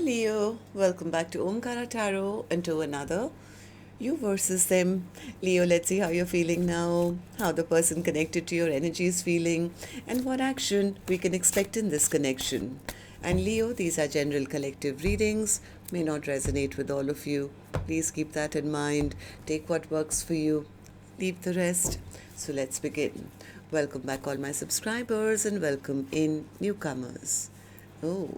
Leo, welcome back to Omkaratarot and to another you versus them. Leo, let's see how you're feeling now, how the person connected to your energy is feeling, and what action we can expect in this connection. And Leo, these are general collective readings, may not resonate with all of you. Please keep that in mind. Take what works for you, leave the rest. So let's begin. Welcome back, all my subscribers, and welcome in newcomers. Oh.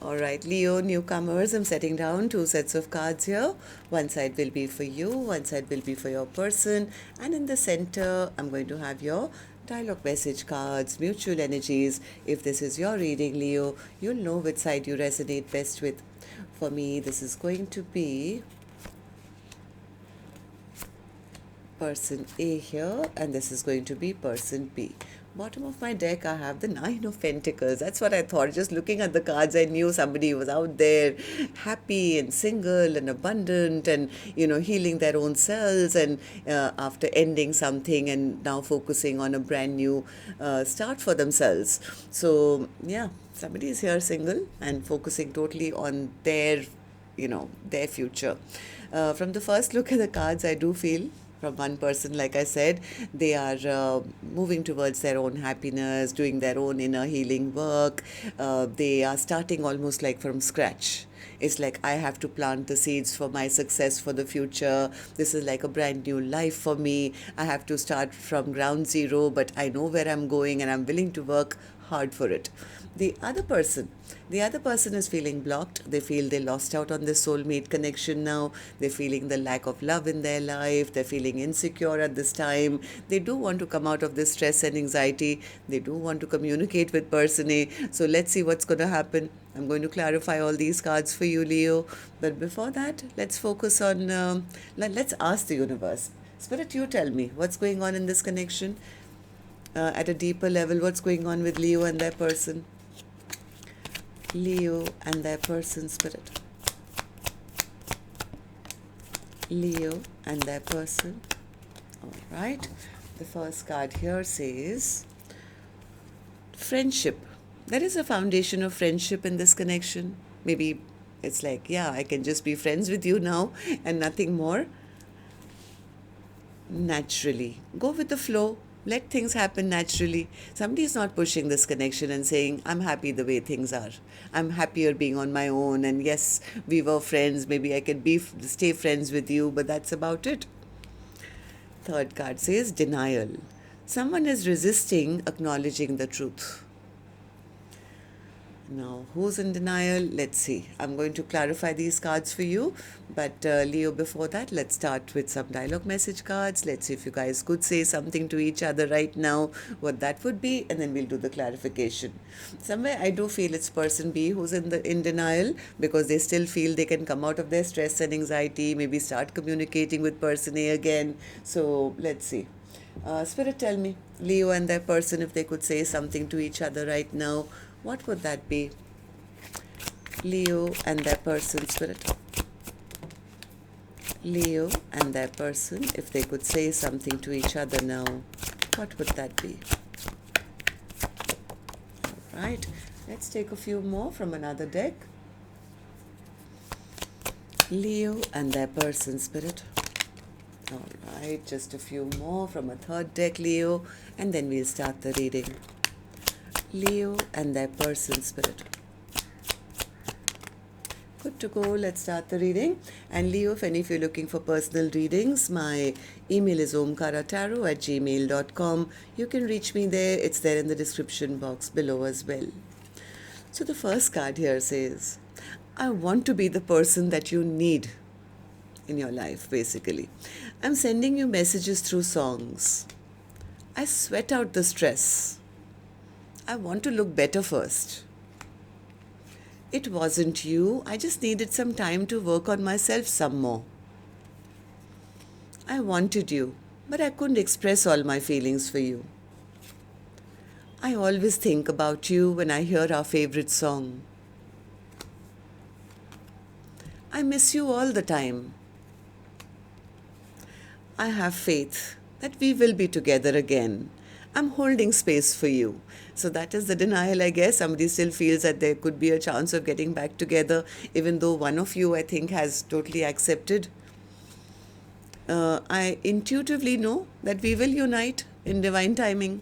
All right, Leo, newcomers, I'm setting down two sets of cards here. One side will be for you, one side will be for your person, and in the center, I'm going to have your dialogue message cards, mutual energies. If this is your reading, Leo, you'll know which side you resonate best with. For me, this is going to be person A here, and this is going to be person B. Bottom of my deck, I have the Nine of Pentacles. That's what I thought. Just looking at the cards, I knew somebody was out there happy and single and abundant and, healing their own selves and after ending something and now focusing on a brand new start for themselves. So, yeah, somebody is here single and focusing totally on their future. From the first look at the cards, I do feel from one person, like I said, they are moving towards their own happiness, doing their own inner healing work. They are starting almost like from scratch. It's like I have to plant the seeds for my success for the future. This is like a brand new life for me. I have to start from ground zero, but I know where I'm going and I'm willing to work hard for it. The other person is feeling blocked. They feel they lost out on this soulmate connection now. They're feeling the lack of love in their life. They're feeling insecure at this time. They do want to come out of this stress and anxiety. They do want to communicate with person A. So let's see what's going to happen. I'm going to clarify all these cards for you, Leo. But before that, let's focus on, let's ask the universe. Spirit, you tell me what's going on in this connection. At a deeper level, what's going on with Leo and their person? Leo and their person, Spirit. Leo and their person. All right. The first card here says friendship. There is a foundation of friendship in this connection. Maybe it's like, yeah, I can just be friends with you now and nothing more. Naturally. Go with the flow. Let things happen naturally. Somebody is not pushing this connection and saying, I'm happy the way things are. I'm happier being on my own. And yes, we were friends. Maybe I could stay friends with you, but that's about it. Third card says denial. Someone is resisting acknowledging the truth. Now, who's in denial? Let's see. I'm going to clarify these cards for you. But Leo, before that, let's start with some dialogue message cards. Let's see if you guys could say something to each other right now, what that would be, and then we'll do the clarification. Somewhere I do feel it's person B who's in denial because they still feel they can come out of their stress and anxiety, maybe start communicating with person A again. So let's see. Spirit, tell me, Leo and their person, if they could say something to each other right now, what would that be? Leo and their person, Spirit. Leo and their person, if they could say something to each other now, what would that be? All right, let's take a few more from another deck. Leo and their person, Spirit. All right, just a few more from a third deck, Leo, and then we'll start the reading. Leo and their person, Spirit. Good to go. Let's start the reading. And Leo, if any of you are looking for personal readings, my email is omkaratarot@gmail.com. You can reach me there. It's there in the description box below as well. So the first card here says, I want to be the person that you need in your life, basically. I'm sending you messages through songs. I sweat out the stress. I want to look better first. It wasn't you. I just needed some time to work on myself some more. I wanted you, but I couldn't express all my feelings for you. I always think about you when I hear our favorite song. I miss you all the time. I have faith that we will be together again. I'm holding space for you. So that is the denial, I guess. Somebody still feels that there could be a chance of getting back together, even though one of you, I think, has totally accepted. I intuitively know that we will unite in divine timing.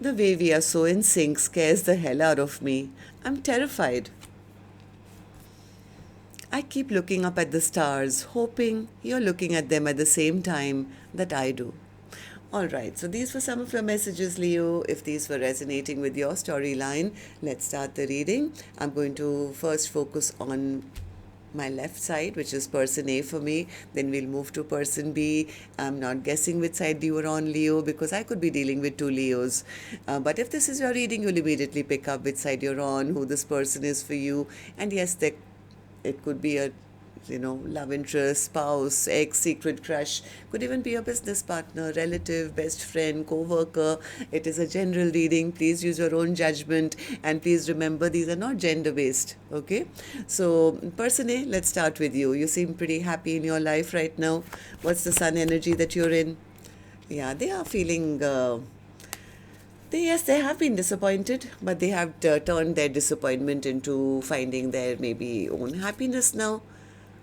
The way we are so in sync scares the hell out of me. I'm terrified. I keep looking up at the stars, hoping you're looking at them at the same time that I do. All right, so these were some of your messages, Leo. If these were resonating with your storyline, let's start the reading. I'm going to first focus on my left side, which is person A for me. Then we'll move to person B. I'm not guessing which side you were on, Leo, because I could be dealing with two Leos. But if this is your reading, you'll immediately pick up which side you're on, who this person is for you. And yes, it could be a love interest, spouse, ex, secret crush, could even be a business partner, relative, best friend, co-worker. It is a general reading. Please use your own judgment, and please remember these are not gender based. Okay, so person A, let's start with you. You seem pretty happy in your life right now. What's the sun energy that you're in? Yeah, they are feeling yes, they have been disappointed, but they have turned their disappointment into finding their maybe own happiness now.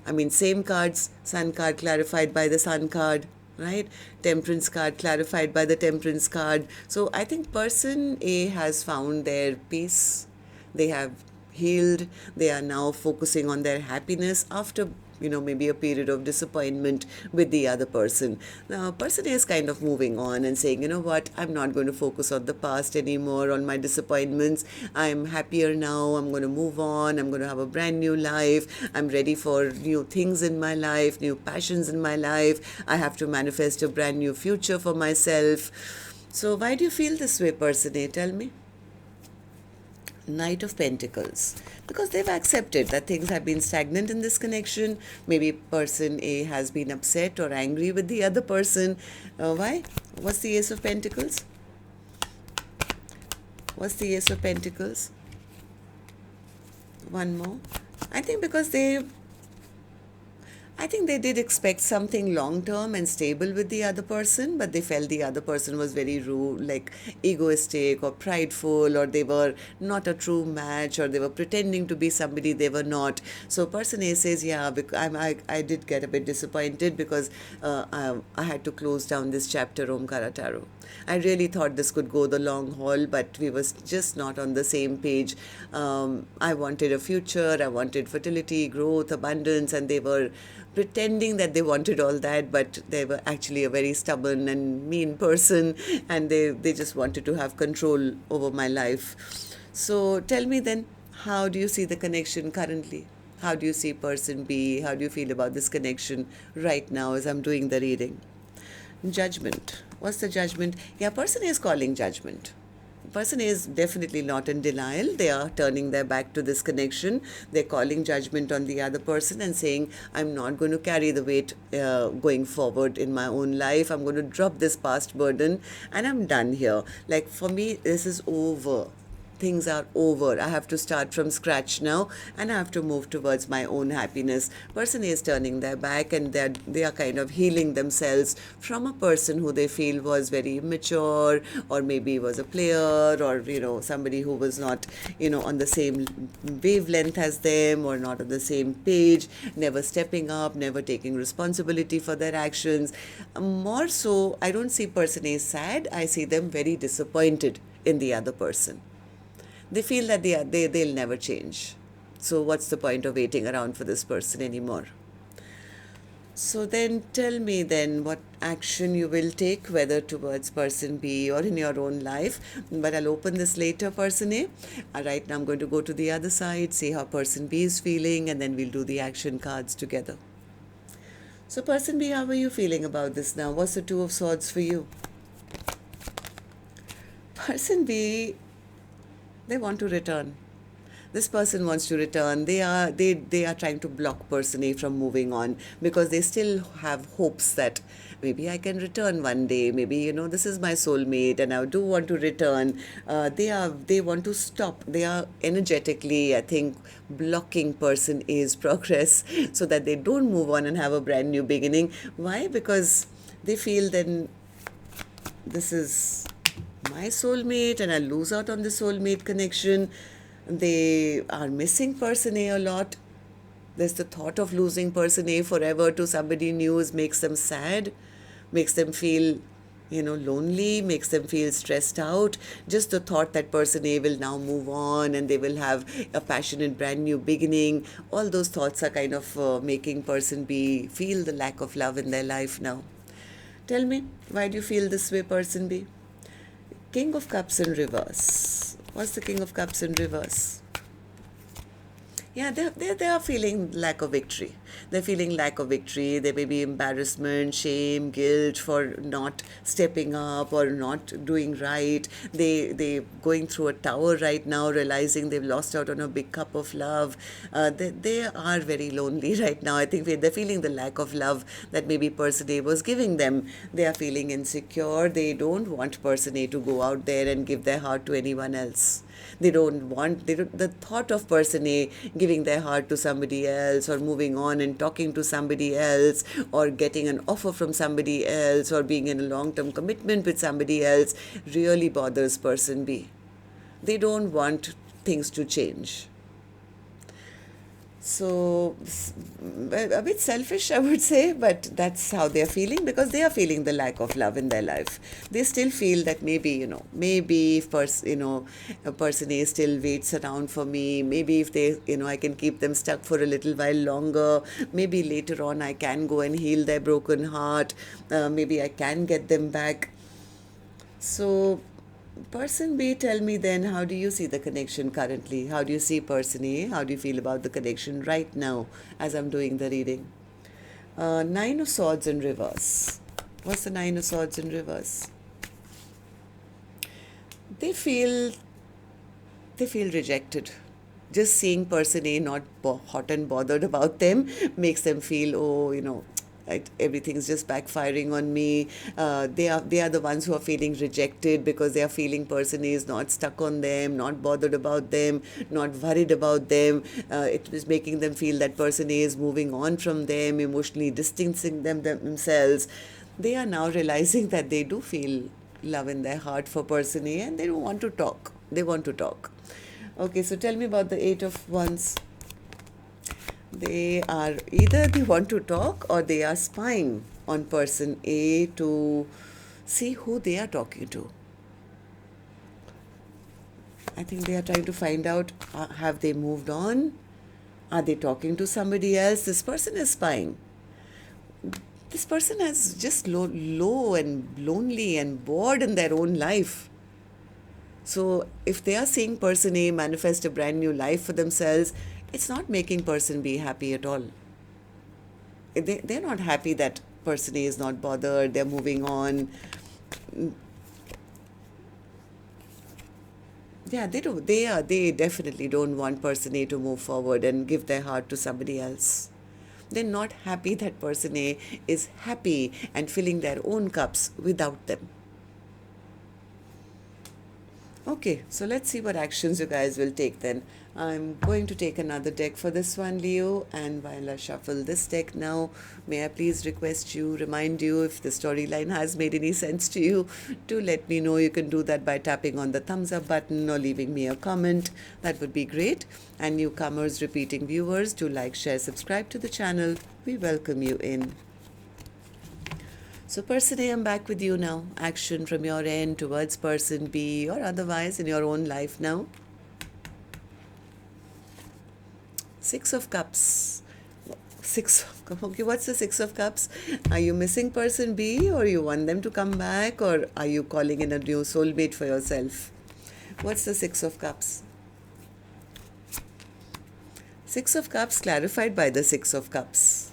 I mean, same cards, Sun card clarified by the Sun card, right? Temperance card clarified by the Temperance card. So I think person A has found their peace. They have healed. They are now focusing on their happiness after maybe a period of disappointment with the other person. Now, person A is kind of moving on and saying, you know what, I'm not going to focus on the past anymore, on my disappointments. I'm happier now. I'm going to move on. I'm going to have a brand new life. I'm ready for new things in my life, new passions in my life. I have to manifest a brand new future for myself. So why do you feel this way, person A? Tell me. Knight of Pentacles, because they've accepted that things have been stagnant in this connection. Maybe person A has been upset or angry with the other person. Why? What's the Ace of Pentacles? What's the Ace of Pentacles? One more. I think because I think they did expect something long-term and stable with the other person, but they felt the other person was very rude, like egoistic or prideful, or they were not a true match, or they were pretending to be somebody they were not. So person A says, yeah, I did get a bit disappointed because I had to close down this chapter, Omkaratarot. I really thought this could go the long haul, but we was just not on the same page. I wanted a future, I wanted fertility, growth, abundance, and they were pretending that they wanted all that, but they were actually a very stubborn and mean person, and they just wanted to have control over my life. So tell me then, how do you see the connection currently? How do you see person B? How do you feel about this connection right now as I'm doing the reading? Judgment. What's the judgment? Yeah, person is calling judgment. Person is definitely not in denial. They are turning their back to this connection. They're calling judgment on the other person and saying, I'm not going to carry the weight going forward in my own life. I'm going to drop this past burden and I'm done here. Like for me, this is over. Things are over. I have to start from scratch now and I have to move towards my own happiness. Person is turning their back and they are kind of healing themselves from a person who they feel was very immature, or maybe was a player, or somebody who was not on the same wavelength as them, or not on the same page, never stepping up, never taking responsibility for their actions. More so, I don't see person A sad. I see them very disappointed in the other person. They feel that they'll never change. So what's the point of waiting around for this person anymore? So then tell me then what action you will take, whether towards person B or in your own life. But I'll open this later, person A. Right now I'm going to go to the other side, see how person B is feeling, and then we'll do the action cards together. So person B, how are you feeling about this now? What's the Two of Swords for you? Person B, they want to return. This person wants to return. They are trying to block person A from moving on because they still have hopes that maybe I can return one day. Maybe this is my soulmate and I do want to return. They want to stop. They are energetically, I think, blocking person A's progress so that they don't move on and have a brand new beginning. Why? Because they feel then this is my soulmate and I lose out on the soulmate connection. They are missing person A a lot. There's the thought of losing person A forever to somebody new makes them sad, makes them feel, lonely, makes them feel stressed out. Just the thought that person A will now move on and they will have a passionate brand new beginning. All those thoughts are kind of making person B feel the lack of love in their life now. Tell me, why do you feel this way, person B? King of Cups in reverse. What's the King of Cups in reverse? Yeah, they are feeling lack of victory. They're feeling lack of victory. There may be embarrassment, shame, guilt for not stepping up or not doing right. They going through a tower right now, realizing they've lost out on a big cup of love. They are very lonely right now. I think they're feeling the lack of love that maybe person A was giving them. They are feeling insecure. They don't want person A to go out there and give their heart to anyone else. They don't want the thought of person A giving their heart to somebody else or moving on and talking to somebody else or getting an offer from somebody else or being in a long-term commitment with somebody else really bothers person B. They don't want things to change. So, a bit selfish, I would say, but that's how they're feeling because they are feeling the lack of love in their life. They still feel that maybe if a person A still waits around for me, maybe if they, I can keep them stuck for a little while longer, maybe later on I can go and heal their broken heart, maybe I can get them back. So, person B, tell me then, how do you see the connection currently? How do you see person A? How do you feel about the connection right now as I'm doing the reading? Nine of Swords in reverse. What's the Nine of Swords in reverse? They feel rejected. Just seeing person A not hot and bothered about them makes them feel, right, everything's just backfiring on me. They are the ones who are feeling rejected because they are feeling person A is not stuck on them, not bothered about them, not worried about them. It is making them feel that person A is moving on from them, emotionally distancing themselves. They are now realizing that they do feel love in their heart for person A and they don't want to talk. They want to talk. Okay, so tell me about the Eight of Wands. They are either they want to talk or they are spying on person A to see who they are talking to. I think they are trying to find out, have they moved on? Are they talking to somebody else? This person is spying. This person is just low and lonely and bored in their own life. So if they are seeing person A manifest a brand new life for themselves, it's not making person B happy at all. They're not happy that person A is not bothered, they're moving on. Yeah, they do. They definitely don't want person A to move forward and give their heart to somebody else. They're not happy that person A is happy and filling their own cups without them. Okay, so let's see what actions you guys will take then. I'm going to take another deck for this one, Leo, and while I shuffle this deck now, may I please remind you, if the storyline has made any sense to you, to let me know. You can do that by tapping on the thumbs up button or leaving me a comment. That would be great. And newcomers, repeating viewers, do like, share, subscribe to the channel. We welcome you in. So person A, I'm back with you now. Action from your end towards person B or otherwise in your own life now. Six of Cups. Okay, what's the Six of Cups? Are you missing person B or you want them to come back or are you calling in a new soulmate for yourself? What's the Six of Cups? Six of Cups clarified by the Six of Cups.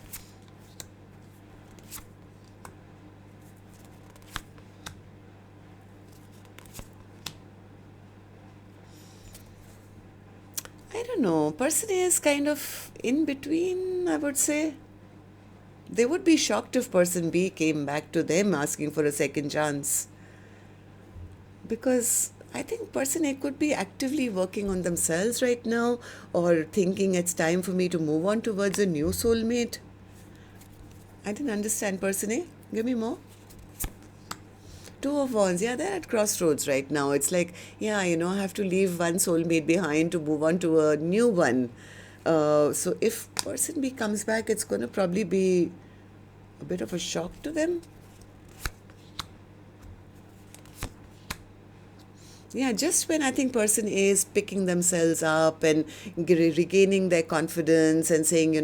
I don't know. Person A is kind of in between, I would say. They would be shocked if person B came back to them asking for a second chance. Because I think person A could be actively working on themselves right now or thinking it's time for me to move on towards a new soulmate. I didn't understand person A. Give me more. Two of Wands, yeah, they're at crossroads right now. It's like, yeah, I have to leave one soulmate behind to move on to a new one. So if person B comes back, it's going to probably be a bit of a shock to them. Yeah, just when I think person A is picking themselves up and regaining their confidence and saying,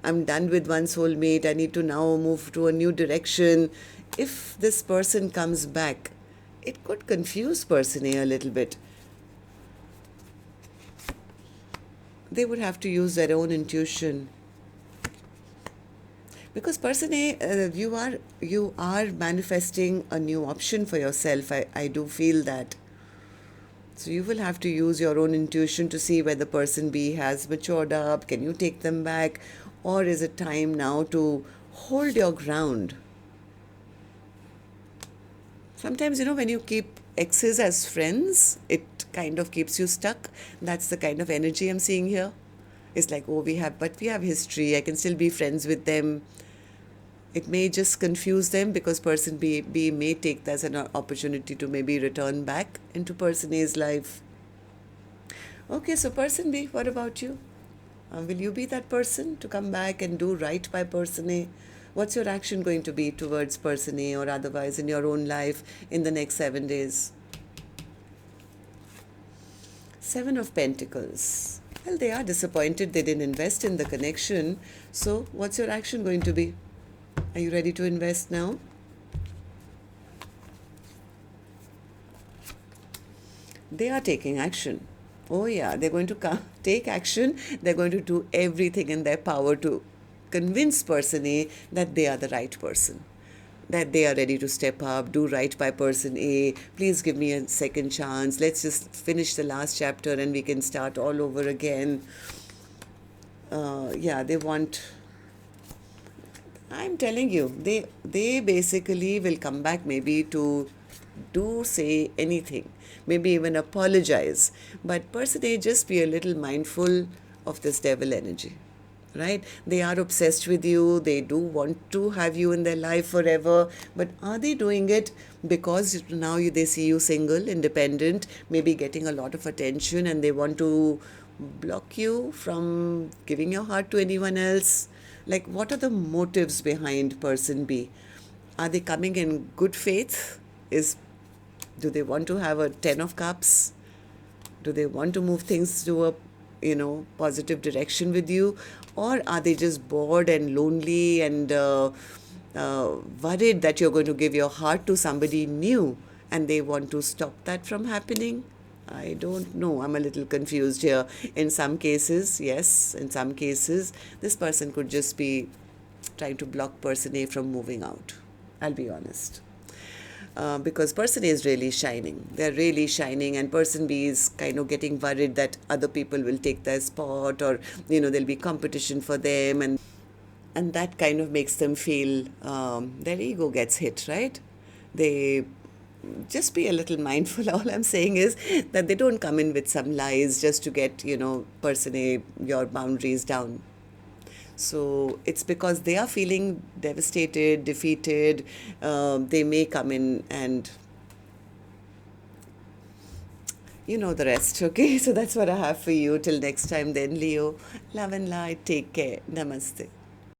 I'm done with one soulmate, I need to now move to a new direction. If this person comes back, it could confuse person A a little bit. They would have to use their own intuition. Because person A, you are manifesting a new option for yourself. I do feel that. So you will have to use your own intuition to see whether person B has matured up. Can you take them back? Or is it time now to hold your ground? Sometimes, when you keep exes as friends, it kind of keeps you stuck. That's the kind of energy I'm seeing here. It's like, we have history. I can still be friends with them. It may just confuse them because person B may take that as an opportunity to maybe return back into person A's life. Okay, so person B, what about you? Will you be that person to come back and do right by person A? What's your action going to be towards person A or otherwise in your own life in the next 7 days? Seven of Pentacles. Well, they are disappointed they didn't invest in the connection. So what's your action going to be? Are you ready to invest now? They are taking action. Oh yeah, they're going to take action. They're going to do everything in their power to convince person A that they are the right person, that they are ready to step up, do right by person A. Please give me a second chance. Let's just finish the last chapter and we can start all over again. They want... I'm telling you, they basically will come back maybe to say anything, maybe even apologize. But person A, just be a little mindful of this devil energy, right? They are obsessed with you. They do want to have you in their life forever. But are they doing it because now they see you single, independent, maybe getting a lot of attention, and they want to block you from giving your heart to anyone else? Like, what are the motives behind person B? Are they coming in good faith? Do they want to have a 10 of cups? Do they want to move things to a positive direction with you? Or are they just bored and lonely and worried that you're going to give your heart to somebody new and they want to stop that from happening? I don't know. I'm a little confused here. In some cases, yes. In some cases, this person could just be trying to block person A from moving out. I'll be honest. Because person A is really shining. They're really shining, and person B is kind of getting worried that other people will take their spot, or there'll be competition for them, and that kind of makes them feel their ego gets hit, right? They just be a little mindful. All I'm saying is that they don't come in with some lies just to get person A, your boundaries down. So it's because they are feeling devastated, defeated. They may come in and the rest. Okay, so that's what I have for you. Till next time then, Leo. Love and light. Take care. Namaste.